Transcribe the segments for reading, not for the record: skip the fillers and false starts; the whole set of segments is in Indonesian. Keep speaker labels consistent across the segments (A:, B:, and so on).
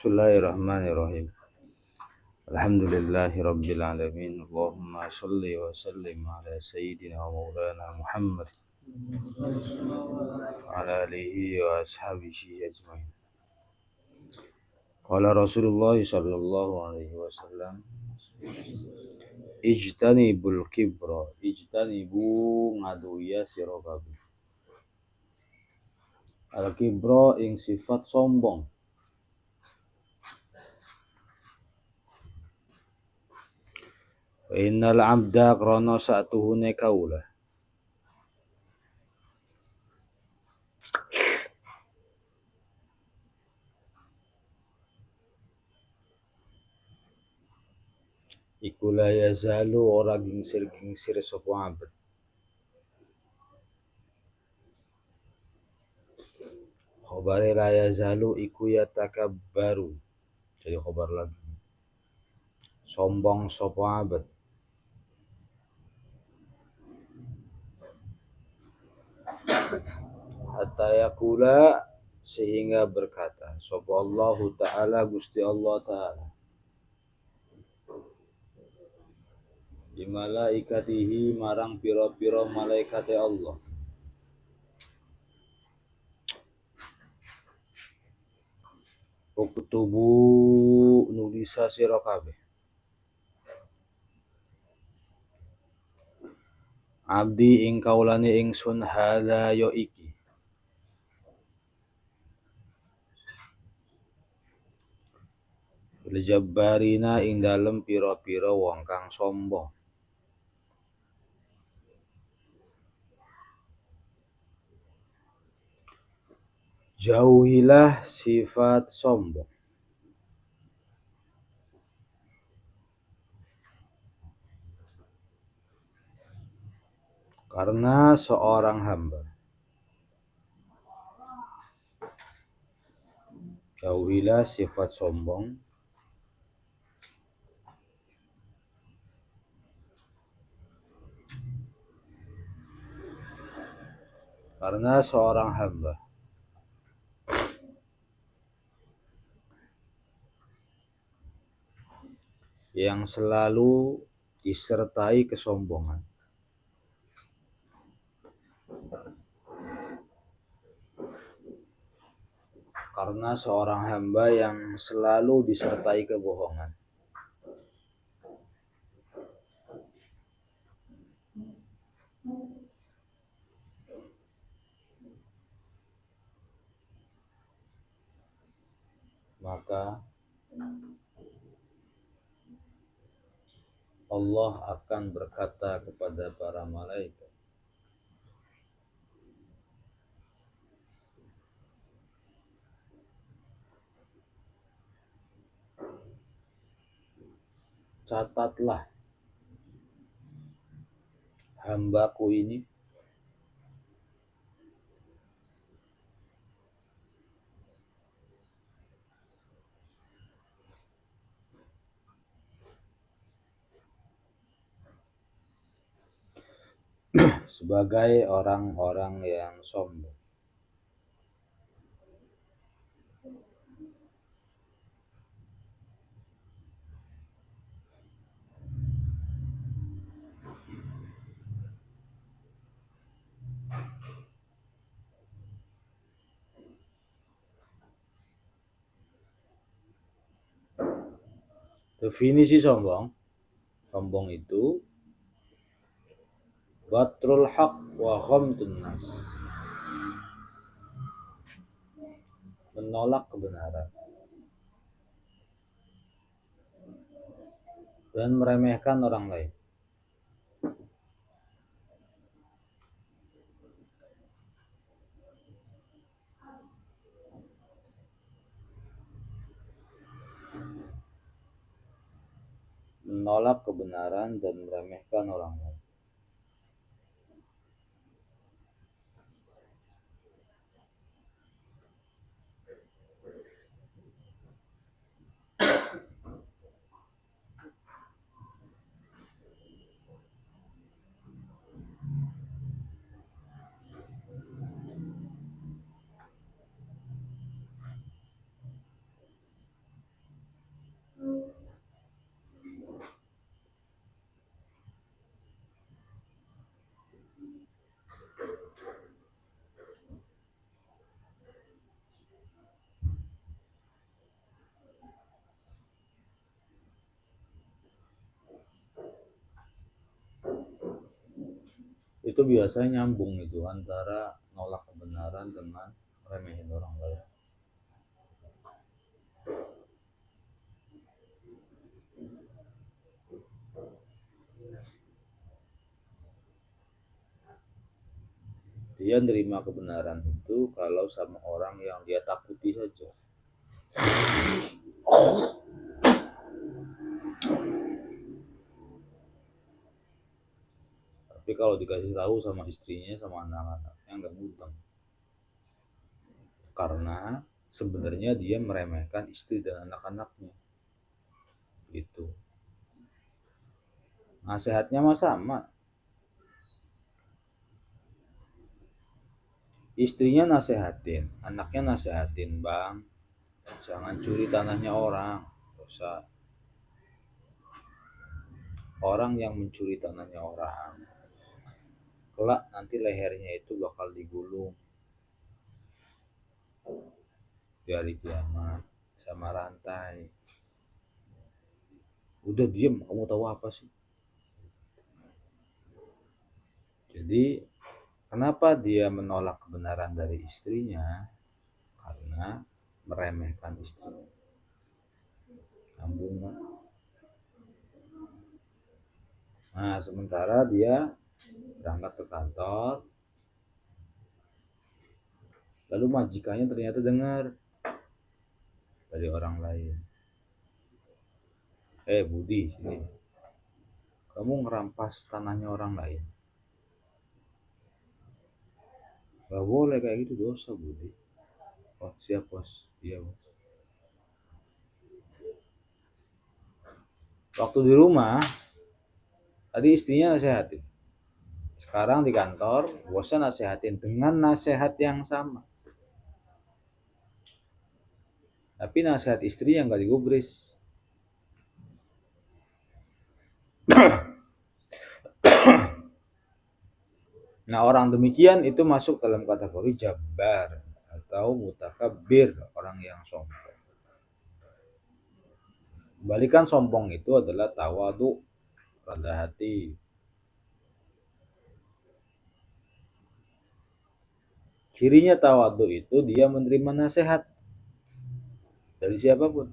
A: Bismillahirrahmanirrahim. Alhamdulillahi rabbil alamin. Allahumma shalli wa sallim ala sayyidina wa maulana Muhammad wa ala alihi wa ashabihi ajmain. Qala Rasulullah sallallahu alaihi wasallam, ijtanibul kibra, ijtanibu ngaduya sira kabeh. Al kibra ing sifat sombong. Innal abda krana satuhune kaula iku la yazalu ora gingsir-gingsir sapa abad. Khabare la yazalu iku yatakabbaru. Jadi khabar lagi. Sombong sapa abad. Hatta yakula sehingga berkata sapa Allah Ta'ala Gusti Allah Ta'ala di malaikatihi marang pira-pira malaikate Allah. Uktubu nulisa sira kabeh. Abdi ing kaulane ingsun hadza ya iki. Bil jabbarina ing dalem pira-pira wong kang sombong. Jauhilah sifat sombong. Karena seorang hamba. Jauhilah sifat sombong. Karena seorang hamba yang selalu disertai kesombongan. Karena seorang hamba yang selalu disertai kebohongan. Maka Allah akan berkata kepada para malaikat, catatlah hambaku ini sebagai orang-orang yang sombong. Definisi sombong. Sombong itu batrul haq wa ghamtun nas. Menolak kebenaran dan meremehkan orang lain. Menolak kebenaran dan meremehkan orang lain. Itu biasanya nyambung itu antara nolak kebenaran dengan remehin orang lain. Dia nerima kebenaran itu kalau sama orang yang dia takuti saja. Tapi kalau dikasih tahu sama istrinya, sama anak-anaknya, nggak mudeng. Karena sebenarnya dia meremehkan istri dan anak-anaknya. Gitu. Nasihatnya mah sama. Istrinya nasehatin, anaknya nasehatin, bang, jangan curi tanahnya orang. Dosa. Orang yang mencuri tanahnya orang, kelak nanti lehernya itu bakal digulung di hari kiamat sama rantai. Udah diem, kamu tahu apa sih? Jadi kenapa dia menolak kebenaran dari istrinya? Karena meremehkan istrinya. Sambung. Nah, sementara dia berangkat ke kantor, lalu majikannya ternyata dengar dari orang lain. Budi, sini. Kamu ngerampas tanahnya orang lain. Gak boleh kayak gitu, dosa, Budi. Oh, siap, bos. Iya, bos. Waktu di rumah, tadi istrinya nasehatin. Sekarang di kantor, bosnya nasehatin dengan nasihat yang sama. Tapi nasihat istri yang gak digubris. Nah, orang demikian itu masuk dalam kategori jabbar atau mutakabir, orang yang sombong. Balikan sombong itu adalah tawadu, rendah hati. Cirinya tawadu itu dia menerima nasihat dari siapapun.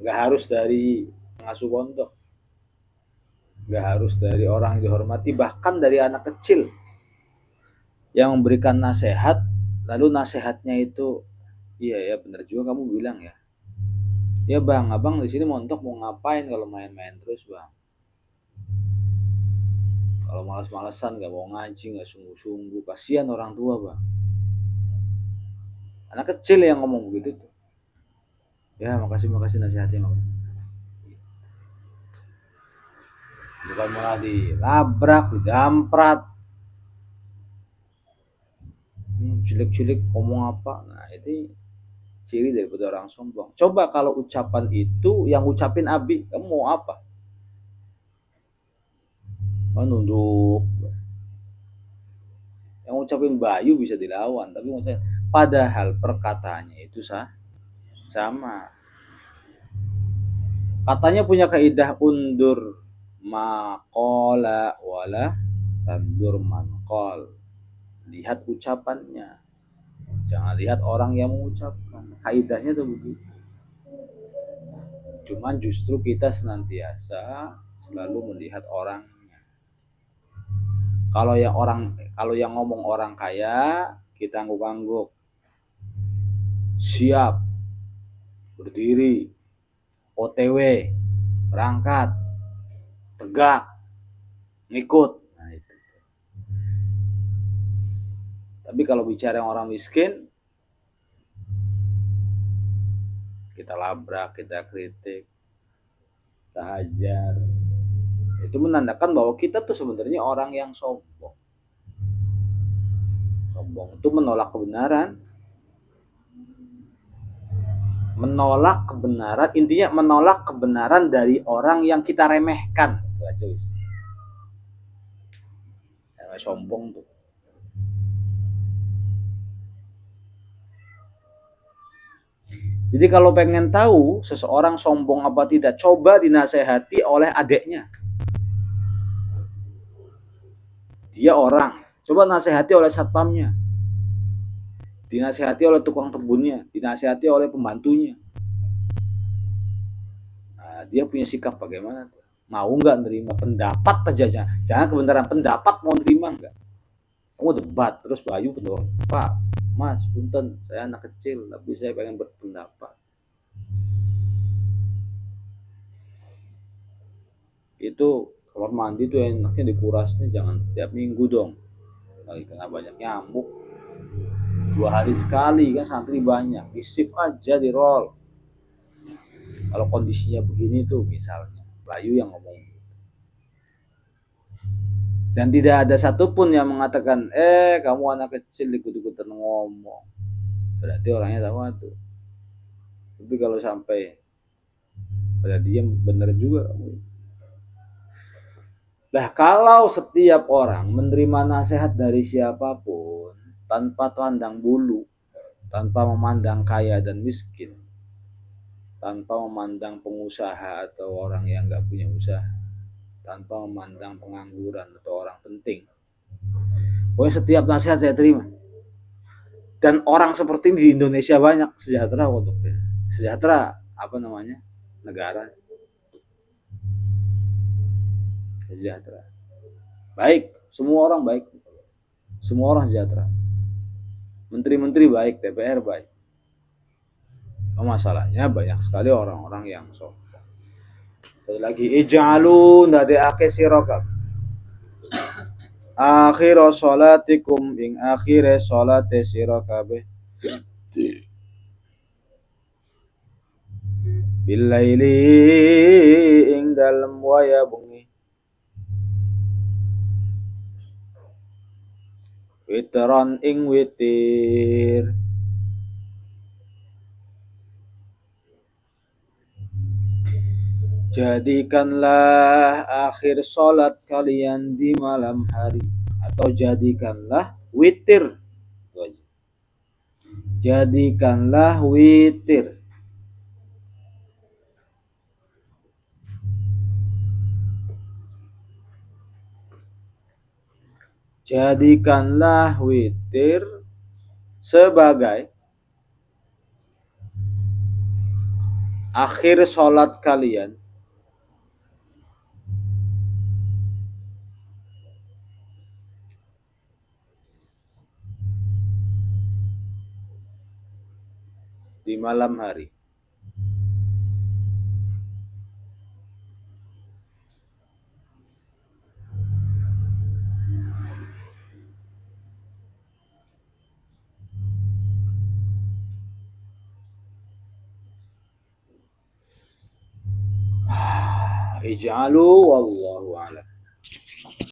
A: Gak harus dari pengasuh pondok, gak harus dari orang yang dihormati, bahkan dari anak kecil yang memberikan nasihat, lalu nasihatnya itu, iya ya benar juga kamu bilang ya. Ya bang, abang di sini montok mau ngapain kalau main-main terus bang? Kalau malas-malasan gak mau ngaji, gak sungguh-sungguh, kasihan orang tua bang. Anak kecil yang ngomong begitu tuh. Ya makasih nasihatnya bang. Bukan malah dilabrak, didamprat, cilik-cilik ngomong apa. Nah itu ciri daripada orang sombong. Coba kalau ucapan itu yang ucapin Abi, kamu mau apa? Nunduk. Yang ucapin Bayu bisa dilawan, tapi maksudnya padahal perkataannya itu sama. Katanya punya kaidah undur maqala wala tandur manqal. Lihat ucapannya, jangan lihat orang yang mengucapkan. Kaidahnya tuh begitu. Cuman justru kita senantiasa selalu melihat orangnya. Kalau yang ngomong orang kaya, kita angguk-angguk. Siap, berdiri, OTW, berangkat, tegak, ngikut. Nah, itu. Tapi kalau bicara yang orang miskin, kita labrak, kita kritik, kita hajar. Itu menandakan bahwa kita tuh sebenarnya orang yang sombong. Sombong itu menolak kebenaran. Menolak kebenaran, intinya menolak kebenaran dari orang yang kita remehkan. Itu aja wis. Sombong tuh. Jadi kalau pengen tahu seseorang sombong apa tidak, coba dinasehati oleh adeknya. Dia orang, coba nasihati oleh satpamnya, dinasihati oleh tukang kebunnya, dinasihati oleh pembantunya. Nah, dia punya sikap bagaimana? Mau nggak nerima pendapat aja, jangan kebenaran pendapat mau nerima nggak? Kamu debat terus Bayu pendorong, Pak, Mas, punten, saya anak kecil tapi saya pengen berpendapat. Itu kamar mandi tuh enaknya dikurasnya jangan setiap minggu dong, lagi kena banyak nyamuk. 2 hari sekali kan, santri banyak, di shift aja, di roll. Kalau kondisinya begini tuh misalnya Bayu yang ngomong, dan tidak ada satupun yang mengatakan kamu anak kecil ikut-ikutan ngomong, berarti orangnya tahu tuh. Tapi kalau sampai pada diam, bener juga. Nah, kalau setiap orang menerima nasihat dari siapapun tanpa pandang bulu, tanpa memandang kaya dan miskin, tanpa memandang pengusaha atau orang yang nggak punya usaha, tanpa memandang pengangguran atau orang penting, pokoknya setiap nasihat saya terima. Dan orang seperti ini di Indonesia banyak, sejahtera untuk sejahtera apa namanya negara, sejahtera, baik, semua orang baik, semua orang sejahtera, menteri-menteri baik, DPR baik. Masalahnya banyak sekali orang-orang yang sombong. Lagi ij'alu nadake sirokab akhir salatikum ing akhire salate sirakabe billaili ing dalem waya bengi witron ing witir. Jadikanlah akhir sholat kalian di malam hari, atau jadikanlah witir. Jadikanlah witir. Jadikanlah witir sebagai akhir sholat kalian di malam hari. Ij'alu wallahu a'lam.